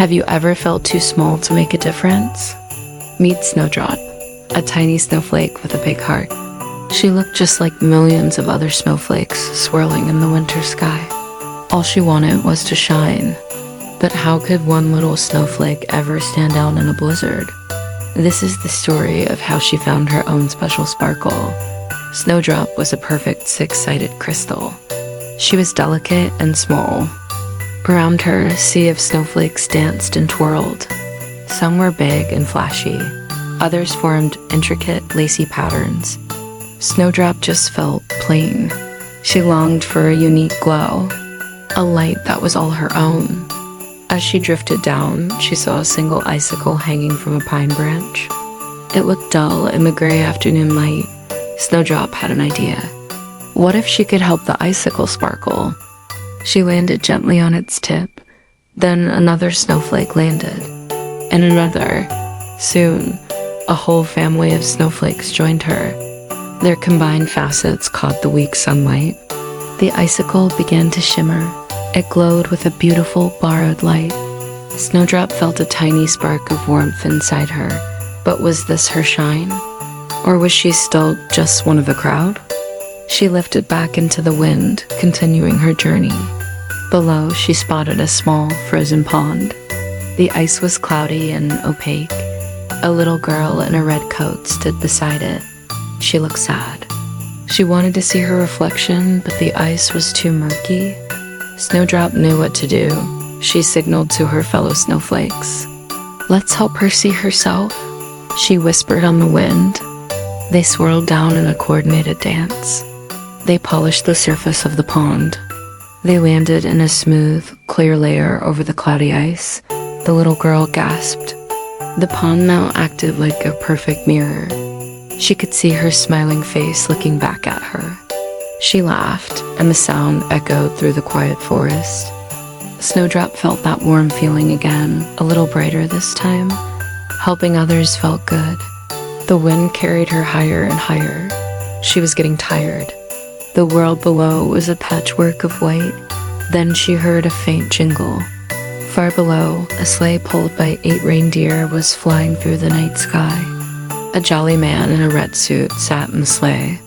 Have you ever felt too small to make a difference? Meet Snowdrop, a tiny snowflake with a big heart. She looked just like millions of other snowflakes swirling in the winter sky. All she wanted was to shine. But how could one little snowflake ever stand out in a blizzard? This is the story of how she found her own special sparkle. Snowdrop was a perfect six-sided crystal. She was delicate and small. Around her, a sea of snowflakes danced and twirled. Some were big and flashy. Others formed intricate, lacy patterns. Snowdrop just felt plain. She longed for a unique glow, a light that was all her own. As she drifted down, she saw a single icicle hanging from a pine branch. It looked dull in the gray afternoon light. Snowdrop had an idea. What if she could help the icicle sparkle? She landed gently on its tip. Then another snowflake landed, and another. Soon, a whole family of snowflakes joined her. Their combined facets caught the weak sunlight. The icicle began to shimmer. It glowed with a beautiful, borrowed light. Snowdrop felt a tiny spark of warmth inside her. But was this her shine? Or was she still just one of the crowd? She lifted back into the wind, continuing her journey. Below, she spotted a small, frozen pond. The ice was cloudy and opaque. A little girl in a red coat stood beside it. She looked sad. She wanted to see her reflection, but the ice was too murky. Snowdrop knew what to do. She signaled to her fellow snowflakes. "Let's help her see herself," she whispered on the wind. They swirled down in a coordinated dance. They polished the surface of the pond. They landed in a smooth, clear layer over the cloudy ice. The little girl gasped. The pond now acted like a perfect mirror. She could see her smiling face looking back at her. She laughed, and the sound echoed through the quiet forest. Snowdrop felt that warm feeling again, a little brighter this time. Helping others felt good. The wind carried her higher and higher. She was getting tired. The world below was a patchwork of white. Then she heard a faint jingle. Far below, a sleigh pulled by 8 reindeer was flying through the night sky. A jolly man in a red suit sat in the sleigh.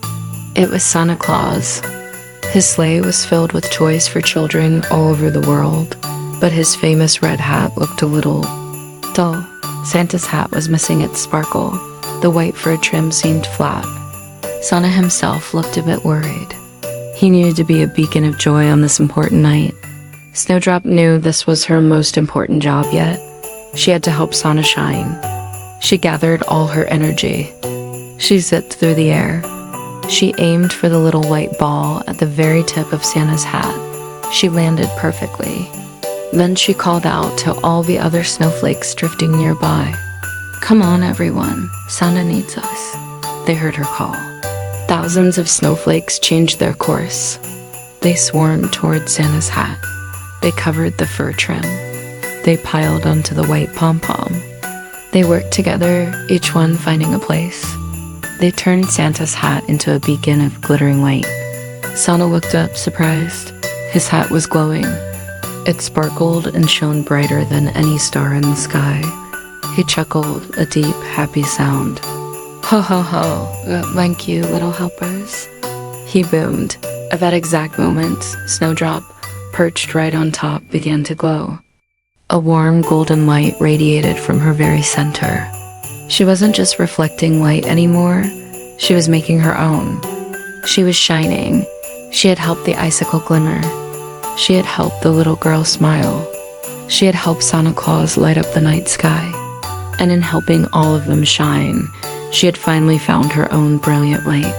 It was Santa Claus. His sleigh was filled with toys for children all over the world, but his famous red hat looked a little dull. Santa's hat was missing its sparkle. The white fur trim seemed flat. Santa himself looked a bit worried. He needed to be a beacon of joy on this important night. Snowdrop knew this was her most important job yet. She had to help Santa shine. She gathered all her energy. She zipped through the air. She aimed for the little white ball at the very tip of Santa's hat. She landed perfectly. Then she called out to all the other snowflakes drifting nearby. "Come on, everyone. Santa needs us." They heard her call. Thousands of snowflakes changed their course. They swarmed toward Santa's hat. They covered the fur trim. They piled onto the white pom-pom. They worked together, each one finding a place. They turned Santa's hat into a beacon of glittering light. Santa looked up, surprised. His hat was glowing. It sparkled and shone brighter than any star in the sky. He chuckled, a deep, happy sound. "Ho ho ho, thank you, little helpers," he boomed. At that exact moment, Snowdrop, perched right on top, began to glow. A warm golden light radiated from her very center. She wasn't just reflecting light anymore, she was making her own. She was shining. She had helped the icicle glimmer. She had helped the little girl smile. She had helped Santa Claus light up the night sky. And in helping all of them shine, she had finally found her own brilliant light.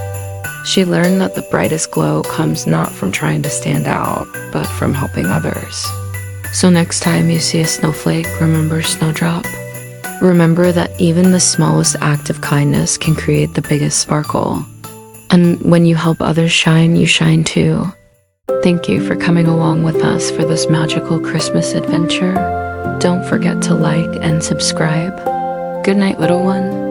She learned that the brightest glow comes not from trying to stand out, but from helping others. So next time you see a snowflake, remember Snowdrop. Remember that even the smallest act of kindness can create the biggest sparkle. And when you help others shine, you shine too. Thank you for coming along with us for this magical Christmas adventure. Don't forget to like and subscribe. Good night, little one.